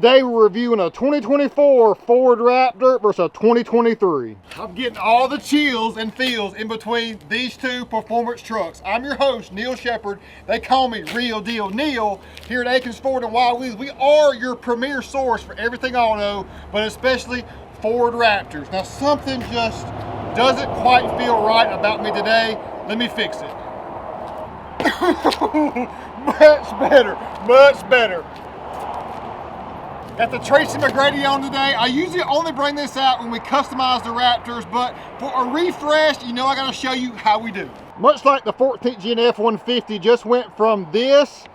Today we're reviewing a 2024 Ford Raptor versus a 2023. I'm getting all the chills and feels in between these two performance trucks. I'm your host, Neal Nsheppard. They call me Real Deal Neal. Here at Akins Ford and Wild Willies, we are your premier source for everything auto, but especially Ford Raptors. Now something just doesn't quite feel right about me today. Let me fix it. Much better, much better. Got the Tracy McGrady on today. I usually only bring this out when we customize the Raptors, but for a refresh, you know I gotta show you how we do. Much like the 14th Gen F-150 just went from this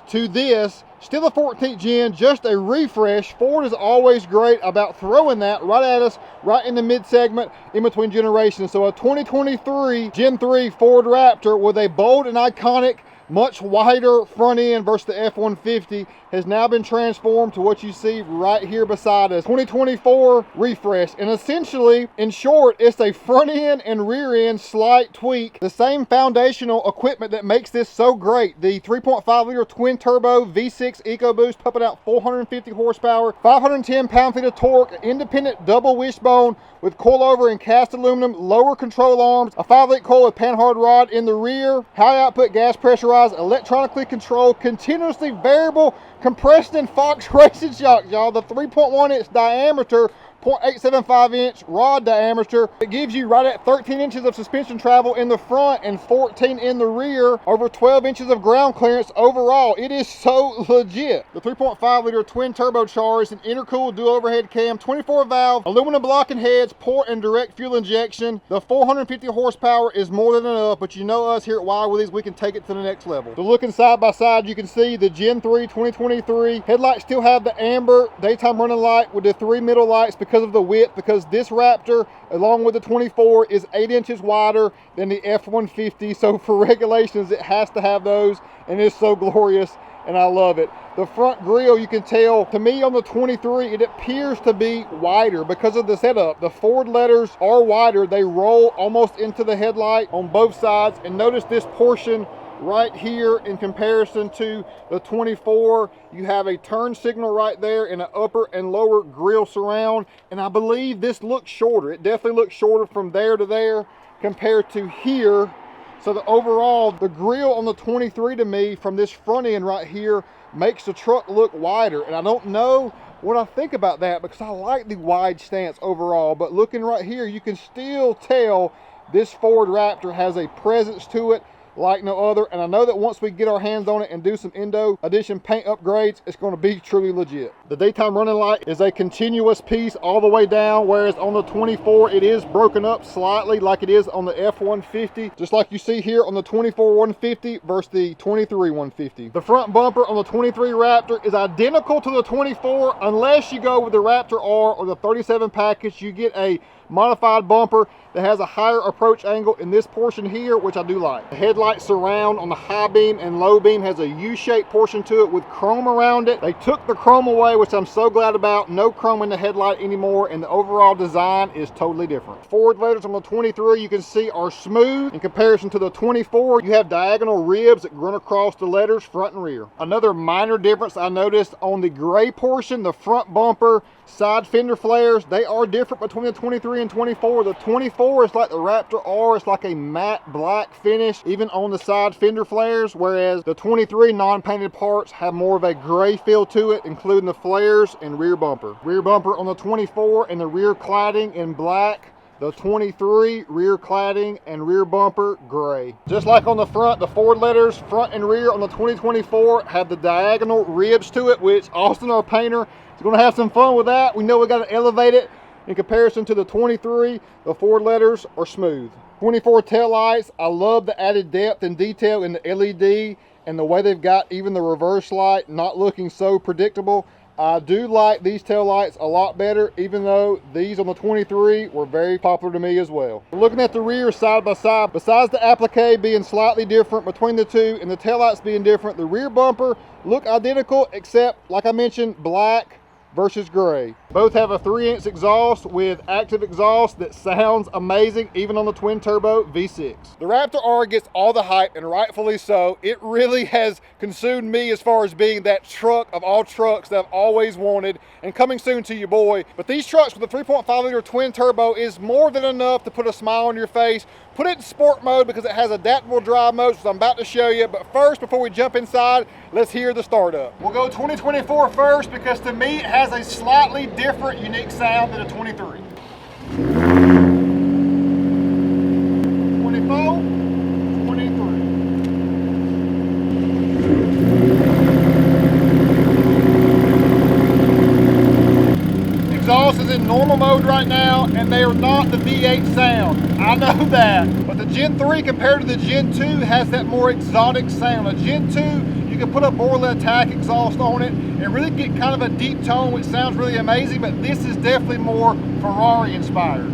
to this, still a 14th Gen, just a refresh. Ford is always great about throwing that right at us, right in the mid-segment, in between generations. So a 2023 Gen 3 Ford Raptor with a bold and iconic, much wider front end versus the F-150 has now been transformed to what you see right here beside us. 2024 refresh, and essentially, in short, it's a front end and rear end slight tweak. The same foundational equipment that makes this so great. The 3.5 liter twin turbo V6 EcoBoost pumping out 450 horsepower, 510 pound-feet of torque, independent double wishbone with coilover and cast aluminum, lower control arms, a 5-link coil with panhard rod in the rear, high output gas pressurized, electronically controlled, continuously variable compression and Fox racing shocks, y'all. The 3.1 inch diameter, 0.875 inch rod diameter. It gives you right at 13 inches of suspension travel in the front and 14 in the rear, over 12 inches of ground clearance overall. It is so legit. The 3.5 liter twin turbocharged and intercooled dual overhead cam, 24 valve, aluminum blocking heads, port and direct fuel injection. The 450 horsepower is more than enough, but you know us here at Wild Willies, we can take it to the next level. So looking side by side, you can see the Gen 3 2023 headlights still have the amber daytime running light with the 3 middle lights because of the width, because this Raptor along with the 24 is 8 inches wider than the F-150, so for regulations it has to have those, and it's so glorious and I love it. The front grille, you can tell, to me on the 23 it appears to be wider because of the setup. The Ford letters are wider, they roll almost into the headlight on both sides, and notice this portion right here in comparison to the 24, you have a turn signal right there and an upper and lower grille surround, and I believe this looks shorter. It definitely looks shorter from there to there compared to here. So the overall, the grille on the 23 to me from this front end right here makes the truck look wider, and I don't know what I think about that because I like the wide stance overall, but looking right here, you can still tell this Ford Raptor has a presence to it like no other, and I know that once we get our hands on it and do some Indo Edition paint upgrades, it's going to be truly legit. The daytime running light is a continuous piece all the way down, whereas on the 24 it is broken up slightly like it is on the F-150, just like you see here on the 24 150 versus the 23 150. The front bumper on the 23 Raptor is identical to the 24 unless you go with the Raptor R or the 37 package. You get a modified bumper that has a higher approach angle in this portion here, which I do like. The headlight surround on the high beam and low beam has a U-shaped portion to it with chrome around it. They took the chrome away, which I'm so glad about. No chrome in the headlight anymore, and the overall design is totally different. Forward letters on the 23 you can see are smooth. In comparison to the 24, you have diagonal ribs that run across the letters front and rear. Another minor difference I noticed on the gray portion, the front bumper, side fender flares, they are different between the 23 and 24. The 24 is like the Raptor R, it's like a matte black finish even on the side fender flares, whereas the 23 non-painted parts have more of a gray feel to it, including the flares and rear bumper. Rear bumper on the 24 and the rear cladding in black. The 23 rear cladding and rear bumper gray. Just like on the front, the Ford letters front and rear on the 2024 have the diagonal ribs to it, which Austin, our painter, is going to have some fun with that. We know we got to elevate it. In comparison to the 23, the Ford letters are smooth. 24 taillights, I love the added depth and detail in the LED and the way they've got even the reverse light not looking so predictable. I do like these taillights a lot better, even though these on the 23 were very popular to me as well. Looking at the rear side by side, besides the applique being slightly different between the two and the taillights being different, the rear bumper look identical except, like I mentioned, black, versus gray. Both have a 3-inch exhaust with active exhaust that sounds amazing, even on the twin turbo V6. The Raptor R gets all the hype, and rightfully so. It really has consumed me as far as being that truck of all trucks that I've always wanted, and coming soon to you, boy. But these trucks with a 3.5 liter twin turbo is more than enough to put a smile on your face. Put it in sport mode because it has adaptable drive modes, which I'm about to show you. But first, before we jump inside, let's hear the startup. We'll go 2024 first because to me it has a slightly different, unique sound than a 23. 24, 23. Exhaust is in normal mode right now, and they are not the V8 sound. I know that, but the Gen 3 compared to the Gen 2 has that more exotic sound. A Gen 2, you can put a Borla Attack exhaust on it and really get kind of a deep tone, which sounds really amazing, but this is definitely more Ferrari inspired.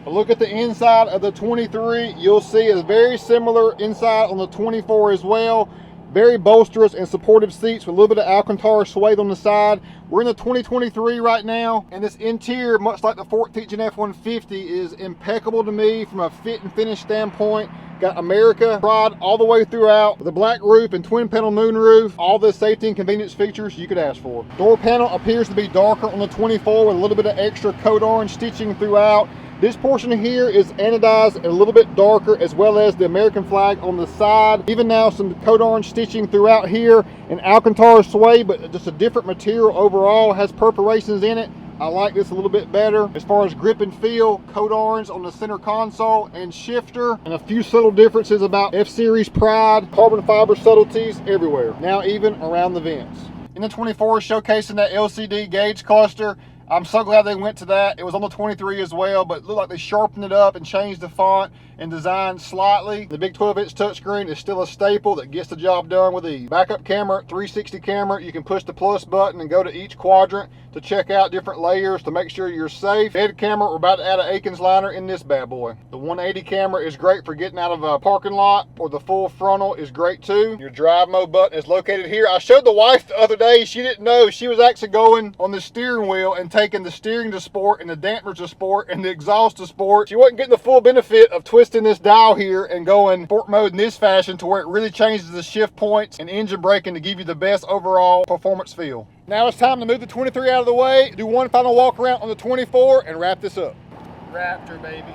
A look at the inside of the 23, you'll see a very similar inside on the 24 as well. Very bolsterous and supportive seats with a little bit of Alcantara suede on the side. We're in the 2023 right now, and this interior, much like the 14th Gen F-150, is impeccable to me from a fit and finish standpoint. Got America pride all the way throughout, with a black roof and twin panel moonroof. All the safety and convenience features you could ask for. Door panel appears to be darker on the 24 with a little bit of extra code orange stitching throughout. This portion here is anodized and a little bit darker, as well as the American flag on the side. Even now some code orange stitching throughout here and Alcantara suede, but just a different material overall. Has perforations in it. I like this a little bit better. As far as grip and feel, code orange on the center console and shifter, and a few subtle differences about F-Series pride, carbon fiber subtleties everywhere. Now even around the vents. In the 24, showcasing that LCD gauge cluster. I'm so glad they went to that. It was on the 23 as well, but it looked like they sharpened it up and changed the font and design slightly. The big 12-inch touchscreen is still a staple that gets the job done with ease. Backup camera, 360 camera. You can push the plus button and go to each quadrant to check out different layers to make sure you're safe. Head camera, we're about to add an Akins liner in this bad boy. The 180 camera is great for getting out of a parking lot, or the full frontal is great too. Your drive mode button is located here. I showed the wife the other day. She didn't know. She was actually going on the steering wheel and taking the steering to sport and the dampers to sport and the exhaust to sport. She wasn't getting the full benefit of twisting this dial here and going sport mode in this fashion to where it really changes the shift points and engine braking to give you the best overall performance feel. Now it's time to move the 23 out of the way, do one final walk around on the 24 and wrap this up. Raptor, baby.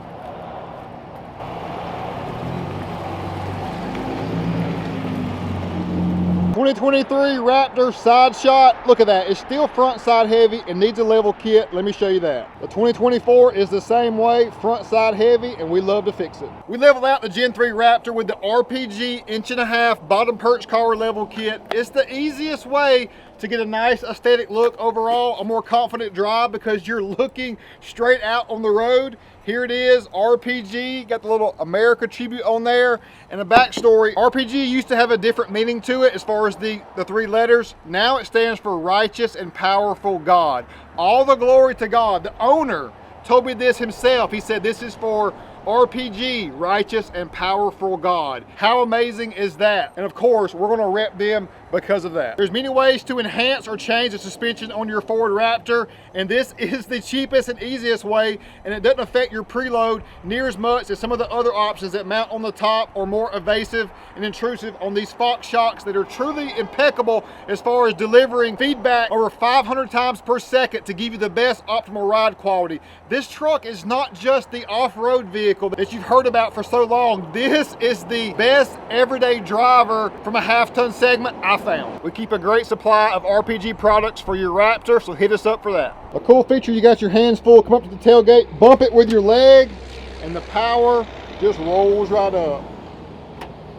2023 Raptor side shot. Look at that. It's still front side heavy and needs a level kit. Let me show you that. The 2024 is the same way, front side heavy, and we love to fix it. We leveled out the Gen 3 Raptor with the RPG 1.5" bottom perch collar level kit. It's the easiest way to get a nice aesthetic look overall, a more confident drive because you're looking straight out on the road. Here it is, RPG, got the little America tribute on there. And a backstory, RPG used to have a different meaning to it as far as the 3 letters. Now it stands for righteous and powerful God. All the glory to God. The owner told me this himself. He said this is for RPG, righteous and powerful God. How amazing is that? And of course, we're gonna rep them because of that. There's many ways to enhance or change the suspension on your Ford Raptor, and this is the cheapest and easiest way, and it doesn't affect your preload near as much as some of the other options that mount on the top or more evasive and intrusive on these Fox shocks that are truly impeccable as far as delivering feedback over 500 times per second to give you the best optimal ride quality. This truck is not just the off-road vehicle that you've heard about for so long. This is the best everyday driver from a half-ton segment I found. We keep a great supply of RPG products for your Raptor, so hit us up for that. A cool feature, you got your hands full, come up to the tailgate, bump it with your leg, and the power just rolls right up.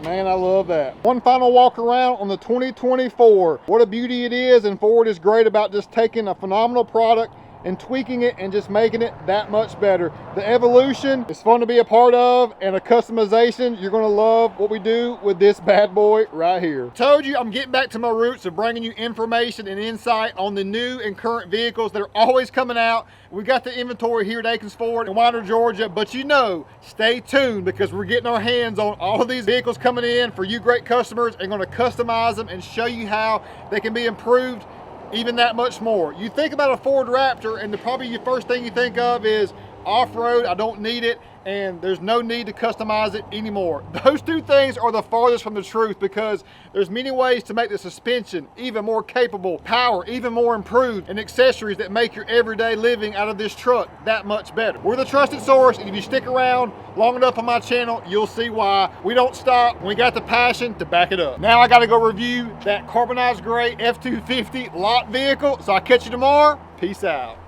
Man, I love that. One final walk around on the 2024. What a beauty it is, and Ford is great about just taking a phenomenal product and tweaking it and just making it that much better. The evolution is fun to be a part of, and a customization. You're gonna love what we do with this bad boy right here. Told you I'm getting back to my roots of bringing you information and insight on the new and current vehicles that are always coming out. We got the inventory here at Akins Ford in Winder, Georgia, but you know, stay tuned because we're getting our hands on all of these vehicles coming in for you great customers and gonna customize them and show you how they can be improved even that much more. You think about a Ford Raptor and probably your first thing you think of is off-road, I don't need it, and there's no need to customize it anymore. Those two things are the farthest from the truth, because there's many ways to make the suspension even more capable, power even more improved, and accessories that make your everyday living out of this truck that much better. We're the trusted source, and if you stick around long enough on my channel, you'll see why. We don't stop. We got the passion to back it up. Now I gotta go review that carbonized gray F-250 lot vehicle, so I'll catch you tomorrow. Peace out.